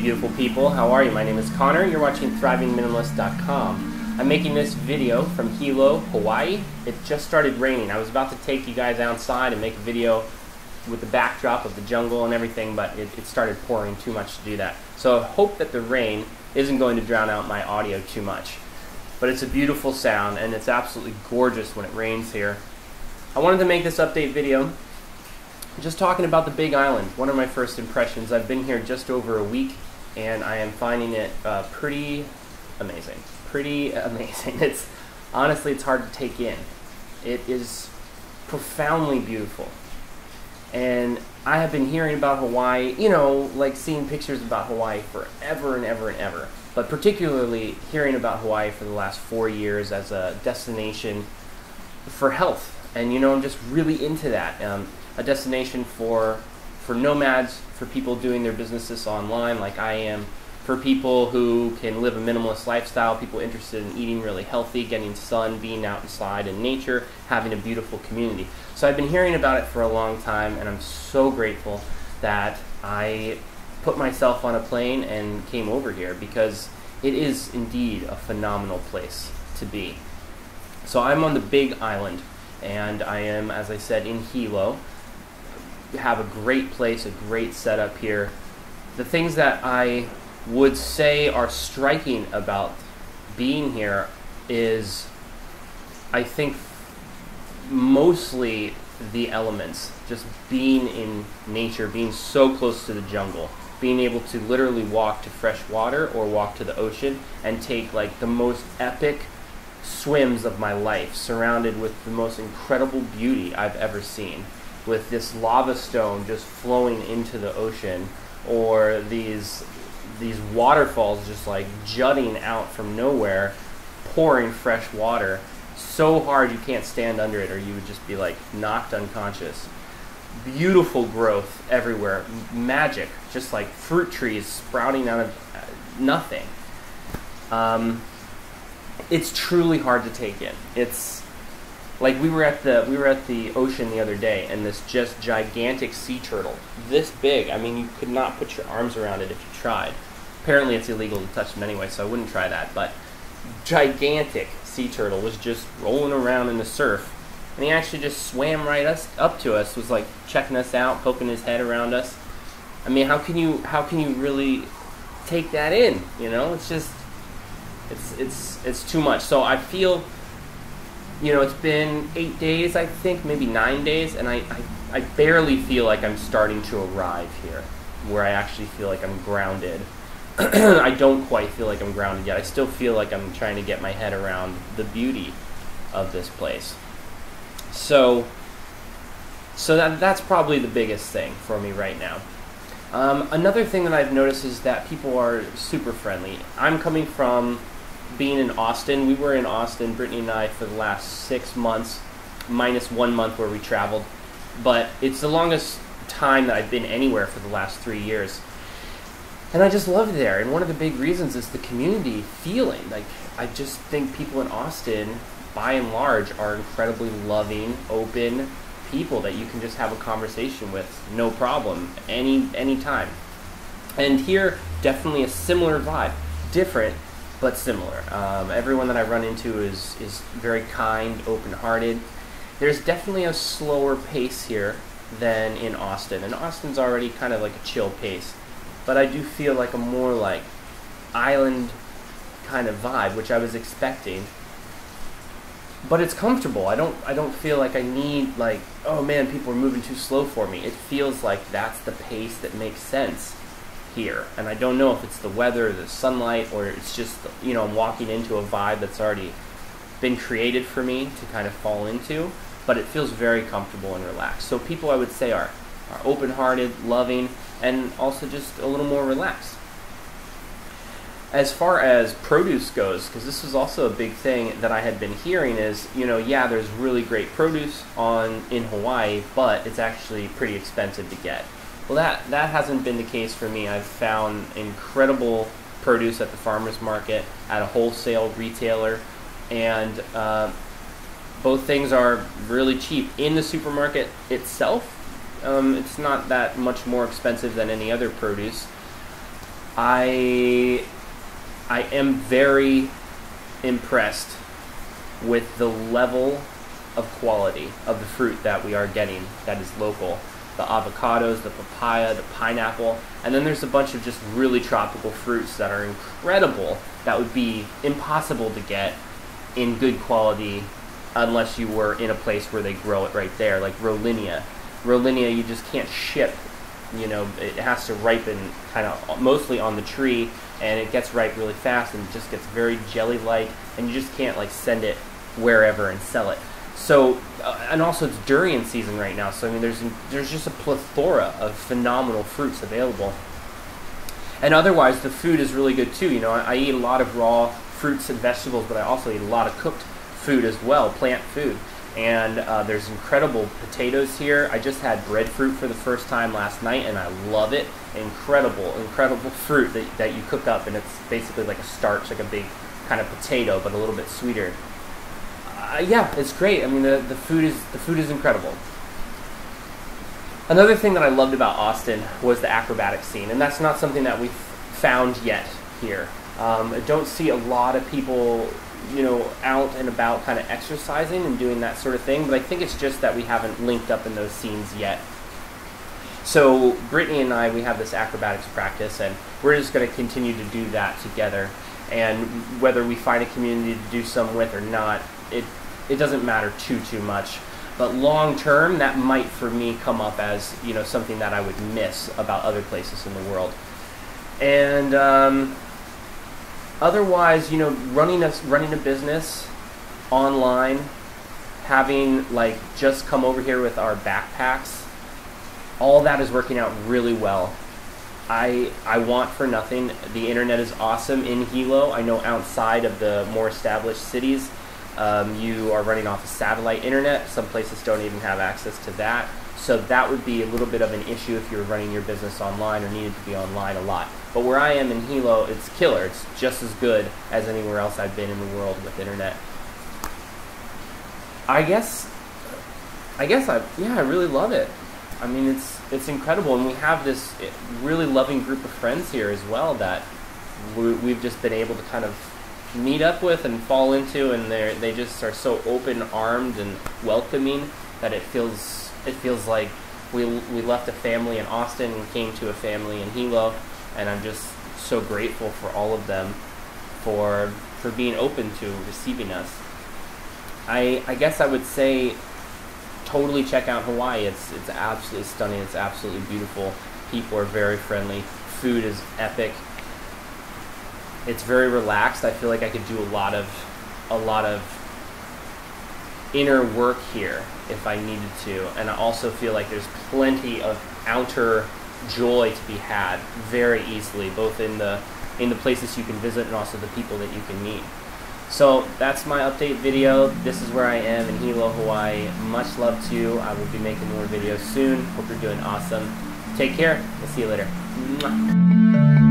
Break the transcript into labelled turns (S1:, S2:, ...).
S1: beautiful people. How are you? My name is Connor. You're watching ThrivingMinimalist.com. I'm making this video from Hilo, Hawaii. It just started raining. I was about to take you guys outside and make a video with the backdrop of the jungle and everything, but it started pouring too much to do that. So I hope that the rain isn't going to drown out my audio too much. But it's a beautiful sound, and it's absolutely gorgeous when it rains here. I wanted to make this update video just talking about the Big Island. One of my first impressions. I've been here just over a week, and I am finding it pretty amazing. Pretty amazing. Honestly, it's hard to take in. It is profoundly beautiful. And I have been hearing about Hawaii, you know, like seeing pictures about Hawaii forever and ever and ever. But particularly hearing about Hawaii for the last 4 years as a destination for health. And you know, I'm just really into that. A destination for nomads, for people doing their businesses online like I am, for people who can live a minimalist lifestyle, people interested in eating really healthy, getting sun, being out inside in nature, having a beautiful community. So I've been hearing about it for a long time, and I'm so grateful that I put myself on a plane and came over here, because it is indeed a phenomenal place to be. So I'm on the Big Island, and I am, as I said, in Hilo. Have a great place, a great setup here. The things that I would say are striking about being here is, I think, mostly the elements. Just being in nature, being so close to the jungle, being able to literally walk to fresh water or walk to the ocean and take like the most epic swims of my life, surrounded with the most incredible beauty I've ever seen, with this lava stone just flowing into the ocean, or these waterfalls just like jutting out from nowhere, pouring fresh water so hard you can't stand under it or you would just be like knocked unconscious. Beautiful growth everywhere, magic, just like fruit trees sprouting out of nothing. It's truly hard to take in. It's like we were at the ocean the other day, and this just gigantic sea turtle, this big. I mean, you could not put your arms around it if you tried. Apparently, it's illegal to touch them anyway, so I wouldn't try that. But gigantic sea turtle was just rolling around in the surf, and he actually just swam right up to us. Was like checking us out, poking his head around us. I mean, how can you really take that in? You know, it's just it's too much. So I feel, you know, it's been 8 days, I think, maybe 9 days, and I barely feel like I'm starting to arrive here, where I actually feel like I'm grounded. I don't quite feel like I'm grounded yet. I still feel like I'm trying to get my head around the beauty of this place. So that's probably the biggest thing for me right now. Another thing that I've noticed is that people are super friendly. I'm coming from being in Austin. We were in Austin, Brittany and I, for the last 6 months, minus 1 month where we traveled. But it's the longest time that I've been anywhere for the last 3 years. And I just love it there. And one of the big reasons is the community feeling. Like, I just think people in Austin, by and large, are incredibly loving, open people that you can just have a conversation with, no problem, anytime. And here, definitely a similar vibe. Different, but similar. Everyone that I run into is very kind, open-hearted. There's definitely a slower pace here than in Austin, and Austin's already kind of like a chill pace. But I do feel like a more like island kind of vibe, which I was expecting. But it's comfortable. I don't feel like I need, like, oh man, people are moving too slow for me. It feels like that's the pace that makes sense here. And I don't know if it's the weather, the sunlight, or it's just, you know, I'm walking into a vibe that's already been created for me to kind of fall into. But it feels very comfortable and relaxed. So people, I would say, are open-hearted, loving, and also just a little more relaxed. As far as produce goes, because this was also a big thing that I had been hearing, is, you know, yeah, there's really great produce in Hawaii, but it's actually pretty expensive to get. Well, that hasn't been the case for me. I've found incredible produce at the farmer's market, at a wholesale retailer, and both things are really cheap. In the supermarket itself, it's not that much more expensive than any other produce. I am very impressed with the level of quality of the fruit that we are getting that is local. The avocados, the papaya, the pineapple, and then there's a bunch of just really tropical fruits that are incredible that would be impossible to get in good quality unless you were in a place where they grow it right there, like Rollinia. Rollinia you just can't ship, you know, it has to ripen kind of mostly on the tree, and it gets ripe really fast and it just gets very jelly-like, and you just can't like send it wherever and sell it. So, and also it's durian season right now, so I mean there's just a plethora of phenomenal fruits available. And otherwise the food is really good too. You know, I eat a lot of raw fruits and vegetables, but I also eat a lot of cooked food as well, plant food. And there's incredible potatoes here. I just had breadfruit for the first time last night, and I love it. Incredible fruit that you cook up, and it's basically like a starch, like a big kind of potato, but a little bit sweeter. Yeah, it's great. I mean, the food is incredible. Another thing that I loved about Austin was the acrobatic scene, and that's not something that we've found yet here. I don't see a lot of people, you know, out and about kind of exercising and doing that sort of thing, but I think it's just that we haven't linked up in those scenes yet. So Brittany and I, we have this acrobatics practice, and we're just going to continue to do that together. And whether we find a community to do some with or not, it doesn't matter too much. But long term, that might for me come up as, you know, something that I would miss about other places in the world. And otherwise, you know, running a business online, having like just come over here with our backpacks, all that is working out really well. I want for nothing. The internet is awesome in Hilo. I know outside of the more established cities, you are running off of satellite internet. Some places don't even have access to that. So that would be a little bit of an issue if you were running your business online or needed to be online a lot. But where I am in Hilo, it's killer. It's just as good as anywhere else I've been in the world with internet. I really love it. I mean, it's incredible, and we have this really loving group of friends here as well that we've just been able to kind of meet up with and fall into, and they just are so open-armed and welcoming that it feels like we left a family in Austin and came to a family in Hilo, and I'm just so grateful for all of them for being open to receiving us. I guess I would say totally check out Hawaii. It's absolutely stunning. It's absolutely beautiful. People are very friendly. Food is epic. It's very relaxed. I feel like I could do a lot of inner work here if I needed to, and I also feel like there's plenty of outer joy to be had very easily, both in the places you can visit and also the people that you can meet. So that's my update video. This is where I am in Hilo, Hawaii. Much love to you. I will be making more videos soon. Hope you're doing awesome. Take care. We'll see you later. Mwah.